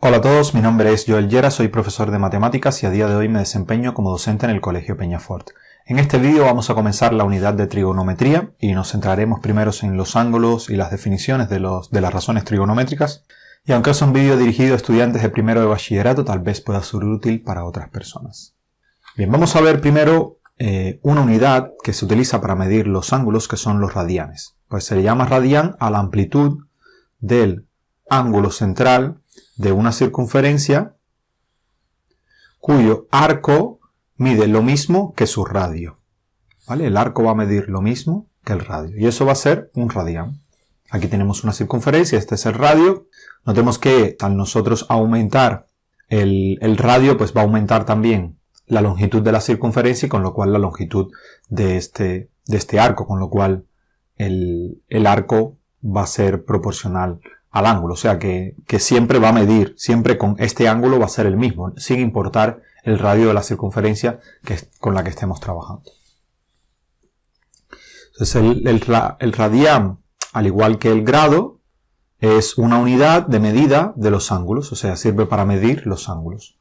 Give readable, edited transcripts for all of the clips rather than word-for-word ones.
Hola a todos, mi nombre es Joel Llera, soy profesor de matemáticas y a día de hoy me desempeño como docente en el Colegio Peñafort. En este vídeo vamos a comenzar la unidad de trigonometría y nos centraremos primero en los ángulos y las definiciones de las razones trigonométricas. Y aunque es un vídeo dirigido a estudiantes de primero de bachillerato, tal vez pueda ser útil para otras personas. Bien, vamos a ver primero una unidad que se utiliza para medir los ángulos, que son los radianes. Pues se le llama radián a la amplitud del ángulo central de una circunferencia cuyo arco mide lo mismo que su radio. ¿Vale? El arco va a medir lo mismo que el radio. Y eso va a ser un radián. Aquí tenemos una circunferencia, este es el radio. Notemos que al nosotros aumentar el radio, pues va a aumentar también la longitud de la circunferencia y con lo cual la longitud de este arco, con lo cual el arco va a ser proporcional al ángulo, o sea que siempre va a medir, siempre con este ángulo va a ser el mismo, sin importar el radio de la circunferencia con la que estemos trabajando. Entonces el radián, al igual que el grado, es una unidad de medida de los ángulos, o sea, sirve para medir los ángulos.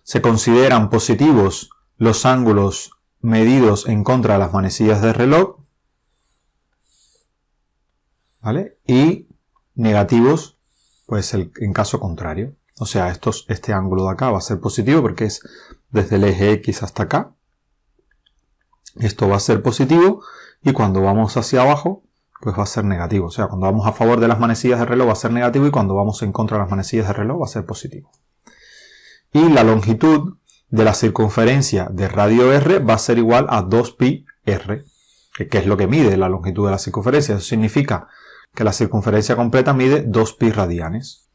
Se consideran positivos los ángulos medidos en contra de las manecillas del reloj, ¿vale? Y negativos, pues en caso contrario. O sea, este ángulo de acá va a ser positivo porque es desde el eje X hasta acá. Esto va a ser positivo y cuando vamos hacia abajo, pues va a ser negativo. O sea, cuando vamos a favor de las manecillas del reloj va a ser negativo y cuando vamos en contra de las manecillas del reloj va a ser positivo. Y la longitud de la circunferencia de radio R va a ser igual a 2pi R, que es lo que mide la longitud de la circunferencia. Eso significa que la circunferencia completa mide 2pi radianes.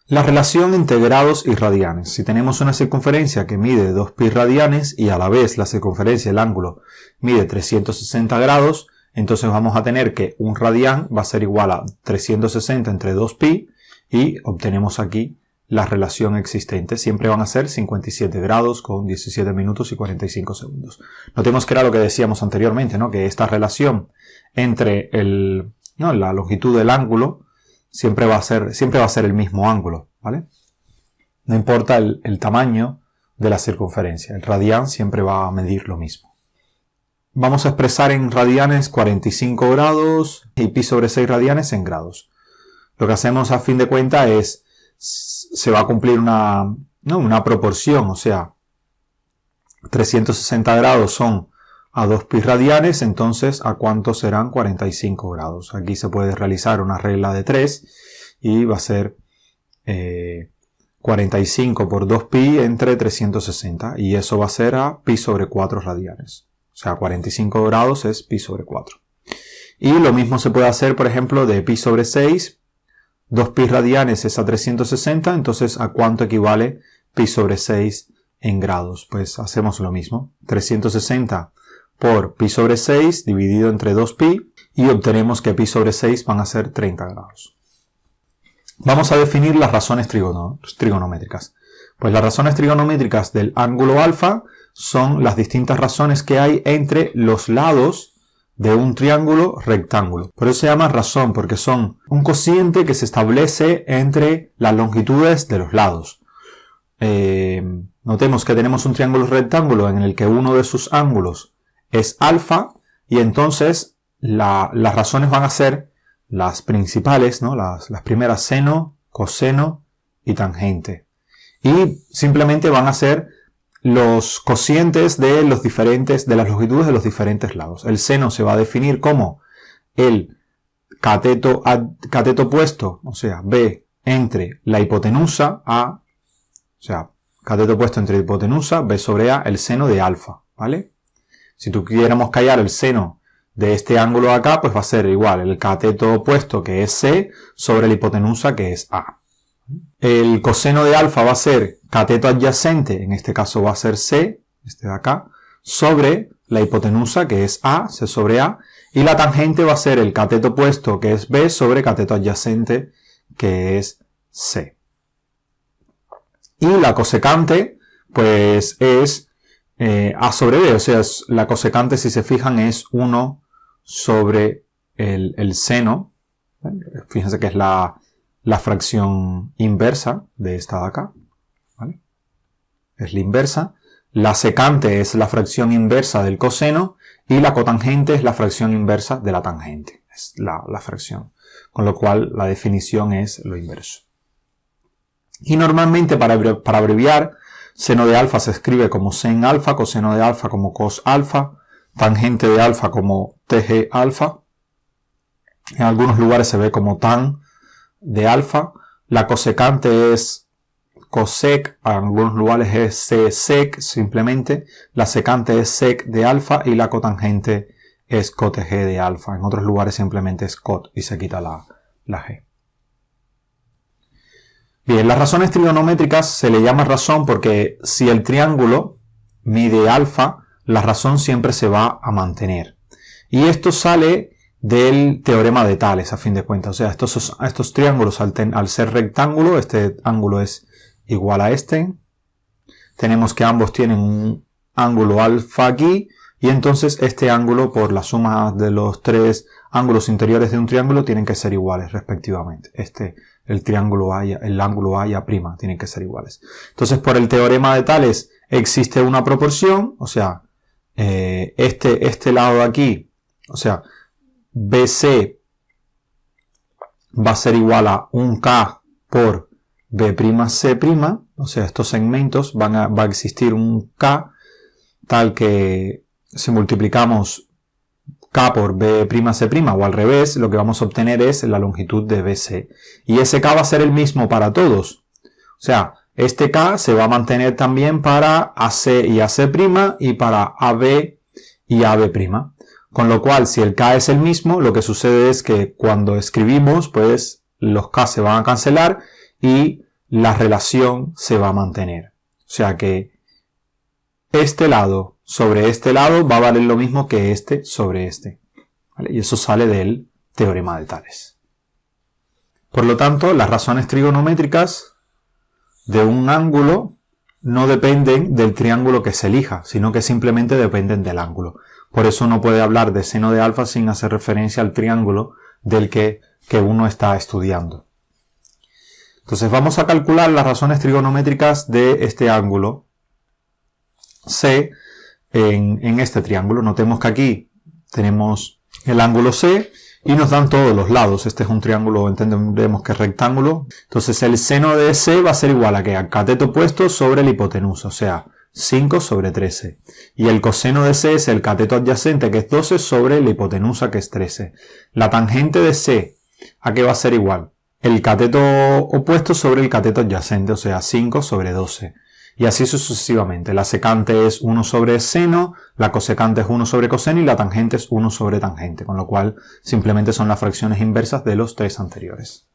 La relación entre grados y radianes. Si tenemos una circunferencia que mide 2pi radianes y a la vez la circunferencia, el ángulo, mide 360 grados, entonces vamos a tener que un radián va a ser igual a 360 entre 2pi y obtenemos aquí la relación existente. Siempre van a ser 57 grados con 17 minutos y 45 segundos. Notemos que era lo que decíamos anteriormente, ¿no? Que esta relación entre la longitud del ángulo siempre va a ser el mismo ángulo, ¿vale? No importa el tamaño de la circunferencia, el radián siempre va a medir lo mismo. Vamos a expresar en radianes 45 grados y pi sobre 6 radianes en grados. Lo que hacemos a fin de cuentas es, se va a cumplir una proporción, o sea, 360 grados son a 2pi radianes, entonces ¿a cuánto serán 45 grados? Aquí se puede realizar una regla de 3 y va a ser 45 por 2pi entre 360 y eso va a ser a pi sobre 4 radianes. O sea, 45 grados es pi sobre 4. Y lo mismo se puede hacer, por ejemplo, de pi sobre 6. 2pi radianes es a 360, entonces ¿a cuánto equivale pi sobre 6 en grados? Pues hacemos lo mismo. 360 por pi sobre 6 dividido entre 2pi y obtenemos que pi sobre 6 van a ser 30 grados. Vamos a definir las razones trigonométricas. Pues las razones trigonométricas del ángulo alfa son las distintas razones que hay entre los lados de un triángulo rectángulo. Por eso se llama razón, porque son un cociente que se establece entre las longitudes de los lados. Notemos que tenemos un triángulo rectángulo en el que uno de sus ángulos es alfa y entonces las razones van a ser las principales, ¿no? Las primeras seno, coseno y tangente. Y simplemente van a ser los cocientes de las longitudes de los diferentes lados. El seno se va a definir como el cateto opuesto, o sea, B entre la hipotenusa A, o sea, cateto opuesto entre hipotenusa, B sobre A, el seno de alfa, ¿vale? Si tuviéramos que hallar el seno de este ángulo de acá, pues va a ser igual el cateto opuesto que es C sobre la hipotenusa que es A. El coseno de alfa va a ser cateto adyacente, en este caso va a ser C, este de acá, sobre la hipotenusa que es A, C sobre A, y la tangente va a ser el cateto opuesto que es B sobre cateto adyacente que es C. Y la cosecante, pues es A sobre B, o sea, la cosecante, si se fijan, es 1 sobre el seno. Fíjense que es la la fracción inversa de esta de acá, ¿vale? Es la inversa. La secante es la fracción inversa del coseno y la cotangente es la fracción inversa de la tangente. Es la fracción. Con lo cual la definición es lo inverso. Y normalmente para abreviar, seno de alfa se escribe como sen alfa, coseno de alfa como cos alfa, tangente de alfa como tg alfa. En algunos lugares se ve como tan de alfa. La cosecante es cosec, en algunos lugares es c-sec simplemente. La secante es sec de alfa y la cotangente es cotg de alfa. En otros lugares simplemente es cot y se quita la g. Bien, las razones trigonométricas se le llama razón porque si el triángulo mide alfa, la razón siempre se va a mantener. Y esto sale del teorema de Tales, a fin de cuentas. O sea, estos triángulos, al ser rectángulo, este ángulo es igual a este. Tenemos que ambos tienen un ángulo alfa aquí. Y entonces este ángulo, por la suma de los tres ángulos interiores de un triángulo, tienen que ser iguales respectivamente. El ángulo A y A' tienen que ser iguales. Entonces, por el teorema de Tales existe una proporción, o sea, este lado de aquí, o sea, BC va a ser igual a 1K por B'C', o sea, estos segmentos va a existir un K tal que si multiplicamos K por B'C' o al revés, lo que vamos a obtener es la longitud de BC. Y ese K va a ser el mismo para todos. O sea, este K se va a mantener también para AC y AC' y para AB y AB'. Con lo cual, si el K es el mismo, lo que sucede es que cuando escribimos, pues los K se van a cancelar y la relación se va a mantener. O sea que este lado sobre este lado va a valer lo mismo que este sobre este. ¿Vale? Y eso sale del teorema de Tales. Por lo tanto, las razones trigonométricas de un ángulo no dependen del triángulo que se elija, sino que simplemente dependen del ángulo. Por eso no puede hablar de seno de alfa sin hacer referencia al triángulo del que uno está estudiando. Entonces vamos a calcular las razones trigonométricas de este ángulo C en este triángulo. Notemos que aquí tenemos el ángulo C y nos dan todos los lados. Este es un triángulo, entendemos que es rectángulo. Entonces el seno de C va a ser igual a que al cateto opuesto sobre la hipotenusa, o sea, 5 sobre 13. Y el coseno de C es el cateto adyacente, que es 12, sobre la hipotenusa, que es 13. La tangente de C, ¿a qué va a ser igual? El cateto opuesto sobre el cateto adyacente, o sea, 5 sobre 12. Y así sucesivamente. La secante es 1 sobre seno, la cosecante es 1 sobre coseno y la tangente es 1 sobre tangente. Con lo cual simplemente son las fracciones inversas de los tres anteriores.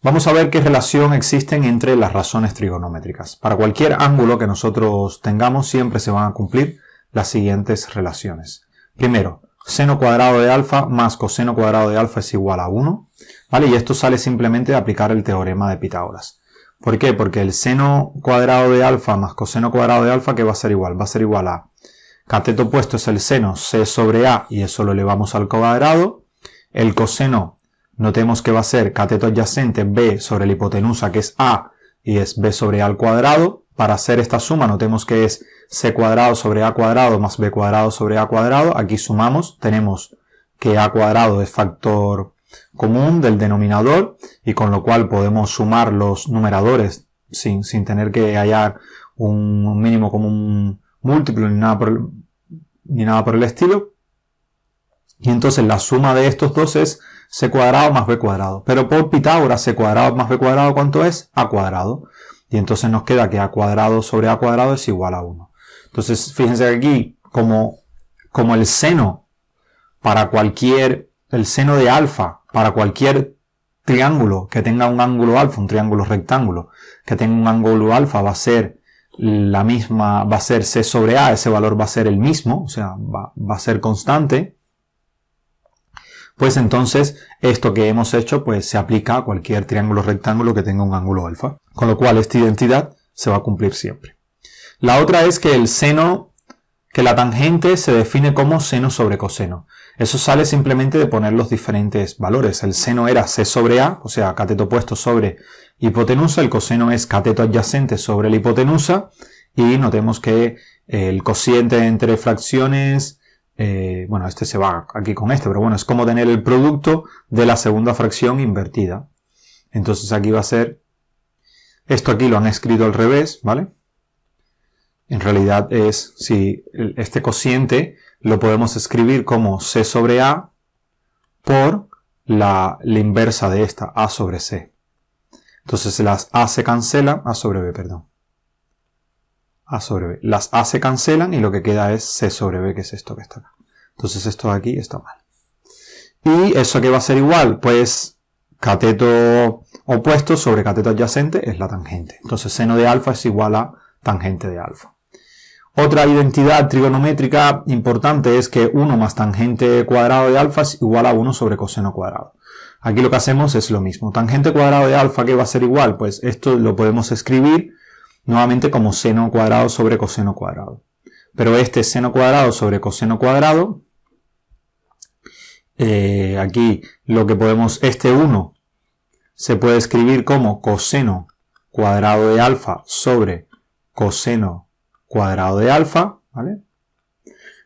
Vamos a ver qué relación existen entre las razones trigonométricas. Para cualquier ángulo que nosotros tengamos siempre se van a cumplir las siguientes relaciones. Primero, seno cuadrado de alfa más coseno cuadrado de alfa es igual a 1. ¿Vale? Y esto sale simplemente de aplicar el teorema de Pitágoras. ¿Por qué? Porque el seno cuadrado de alfa más coseno cuadrado de alfa, ¿qué va a ser igual? Va a ser igual a cateto opuesto es el seno C sobre A y eso lo elevamos al cuadrado. El coseno, notemos que va a ser cateto adyacente B sobre la hipotenusa, que es A, y es B sobre A al cuadrado. Para hacer esta suma, notemos que es C cuadrado sobre A cuadrado más B cuadrado sobre A cuadrado. Aquí sumamos, tenemos que A cuadrado es factor común del denominador y con lo cual podemos sumar los numeradores sin tener que hallar un mínimo común múltiplo ni nada por el estilo. Y entonces la suma de estos dos es C cuadrado más B cuadrado. Pero por Pitágoras, C cuadrado más B cuadrado, ¿cuánto es? A cuadrado. Y entonces nos queda que A cuadrado sobre A cuadrado es igual a 1. Entonces fíjense que aquí como el seno para el seno de alfa para cualquier triángulo que tenga un ángulo alfa, un triángulo rectángulo, que tenga un ángulo alfa va a ser la misma, va a ser C sobre A, ese valor va a ser el mismo, o sea, va a ser constante. Pues entonces esto que hemos hecho pues se aplica a cualquier triángulo rectángulo que tenga un ángulo alfa. Con lo cual esta identidad se va a cumplir siempre. La otra es que el seno que la tangente se define como seno sobre coseno. Eso sale simplemente de poner los diferentes valores. El seno era c sobre a, o sea, cateto opuesto sobre hipotenusa. El coseno es cateto adyacente sobre la hipotenusa. Y notemos que el cociente entre fracciones, bueno, este se va aquí con este, pero bueno, es como tener el producto de la segunda fracción invertida. Entonces aquí va a ser, esto aquí lo han escrito al revés, ¿vale? En realidad es, si este cociente lo podemos escribir como c sobre a por la inversa de esta, a sobre c. Entonces las a se cancelan, a sobre b, perdón. A sobre b. Las a se cancelan y lo que queda es c sobre b, que es esto que está acá. Entonces esto de aquí está mal. ¿Y eso qué va a ser igual? Pues cateto opuesto sobre cateto adyacente es la tangente. Entonces seno de alfa es igual a tangente de alfa. Otra identidad trigonométrica importante es que 1 más tangente cuadrado de alfa es igual a 1 sobre coseno cuadrado. Aquí lo que hacemos es lo mismo. Tangente cuadrado de alfa, ¿qué va a ser igual? Pues esto lo podemos escribir nuevamente como seno cuadrado sobre coseno cuadrado. Pero este seno cuadrado sobre coseno cuadrado, aquí lo que podemos, este 1 se puede escribir como coseno cuadrado de alfa sobre coseno cuadrado de alfa, ¿vale?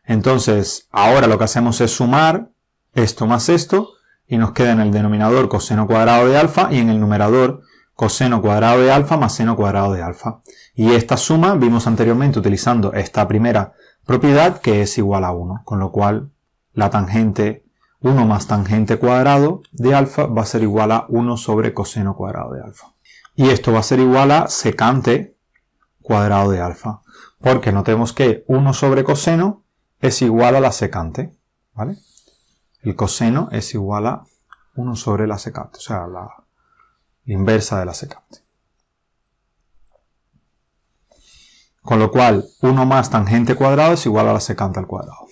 Entonces, ahora lo que hacemos es sumar esto más esto y nos queda en el denominador coseno cuadrado de alfa y en el numerador coseno cuadrado de alfa más seno cuadrado de alfa. Y esta suma vimos anteriormente utilizando esta primera propiedad que es igual a 1, con lo cual la tangente 1 más tangente cuadrado de alfa va a ser igual a 1 sobre coseno cuadrado de alfa. Y esto va a ser igual a secante cuadrado de alfa. Porque notemos que 1 sobre coseno es igual a la secante, ¿vale? El coseno es igual a 1 sobre la secante, o sea, la inversa de la secante. Con lo cual, 1 más tangente cuadrado es igual a la secante al cuadrado.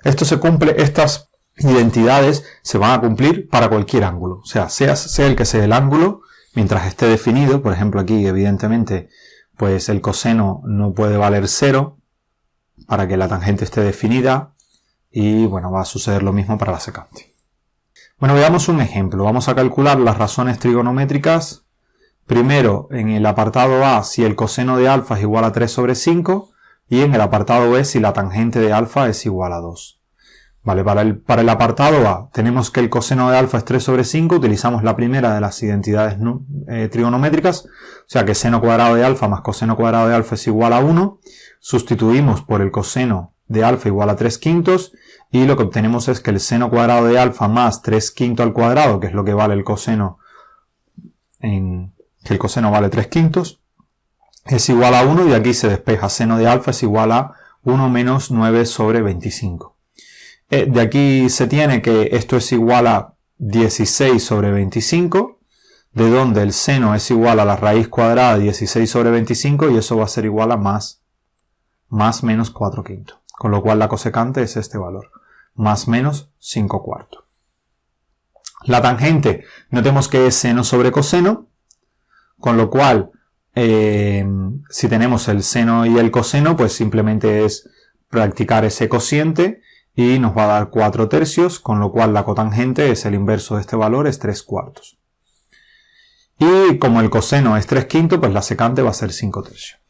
Esto se cumple, estas identidades se van a cumplir para cualquier ángulo. O sea, sea el que sea el ángulo, mientras esté definido, por ejemplo aquí evidentemente pues el coseno no puede valer 0 para que la tangente esté definida y bueno, va a suceder lo mismo para la secante. Bueno, veamos un ejemplo. Vamos a calcular las razones trigonométricas. Primero, en el apartado A, si el coseno de alfa es igual a 3 sobre 5 y en el apartado B, si la tangente de alfa es igual a 2. Vale, para el apartado A tenemos que el coseno de alfa es 3 sobre 5, utilizamos la primera de las identidades trigonométricas, o sea que seno cuadrado de alfa más coseno cuadrado de alfa es igual a 1, sustituimos por el coseno de alfa igual a 3 quintos y lo que obtenemos es que el seno cuadrado de alfa más 3 quintos al cuadrado, que es lo que vale el coseno, que el coseno vale 3 quintos, es igual a 1 y aquí se despeja seno de alfa es igual a 1 menos 9 sobre 25. De aquí se tiene que esto es igual a 16 sobre 25, de donde el seno es igual a la raíz cuadrada de 16 sobre 25 y eso va a ser igual a más menos 4 quintos. Con lo cual la cosecante es este valor, más menos 5 cuartos. La tangente, notemos que es seno sobre coseno, con lo cual si tenemos el seno y el coseno, pues simplemente es practicar ese cociente y nos va a dar 4 tercios, con lo cual la cotangente es el inverso de este valor, es 3 cuartos. Y como el coseno es 3 quintos, pues la secante va a ser 5 tercios.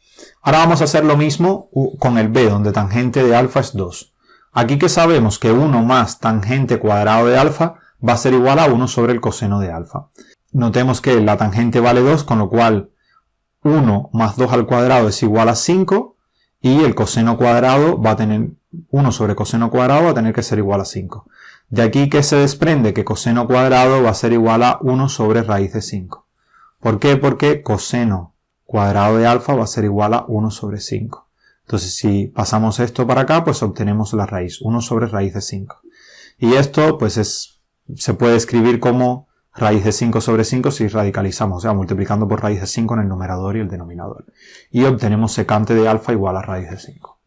Ahora vamos a hacer lo mismo con el B, donde tangente de alfa es 2. Aquí que sabemos que 1 más tangente cuadrado de alfa va a ser igual a 1 sobre el coseno de alfa. Notemos que la tangente vale 2, con lo cual 1 más 2 al cuadrado es igual a 5 y el coseno cuadrado va a tener 1 sobre coseno cuadrado va a tener que ser igual a 5. De aquí que se desprende que coseno cuadrado va a ser igual a 1 sobre raíz de 5. ¿Por qué? Porque coseno cuadrado de alfa va a ser igual a 1 sobre 5. Entonces si pasamos esto para acá, pues obtenemos la raíz, 1 sobre raíz de 5. Y esto pues se puede escribir como raíz de 5 sobre 5 si radicalizamos, o sea, multiplicando por raíz de 5 en el numerador y el denominador. Y obtenemos secante de alfa igual a raíz de 5.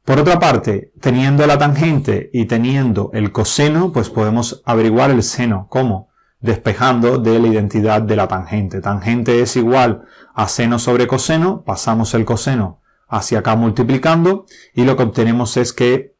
Por otra parte, teniendo la tangente y teniendo el coseno, pues podemos averiguar el seno. ¿Cómo? Despejando de la identidad de la tangente. Tangente es igual a seno sobre coseno, pasamos el coseno hacia acá multiplicando, y lo que obtenemos es que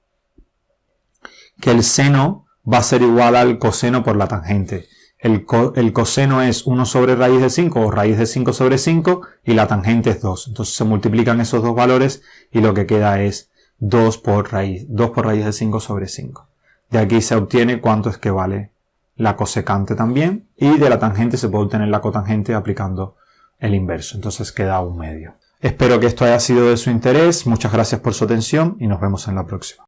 el seno va a ser igual al coseno por la tangente. El coseno es 1 sobre raíz de 5 o raíz de 5 sobre 5 y la tangente es 2. Entonces se multiplican esos dos valores y lo que queda es 2 por raíz de 5 sobre 5. De aquí se obtiene cuánto es que vale la cosecante también, y de la tangente se puede obtener la cotangente aplicando el inverso. Entonces queda 1/2. Espero que esto haya sido de su interés. Muchas gracias por su atención y nos vemos en la próxima.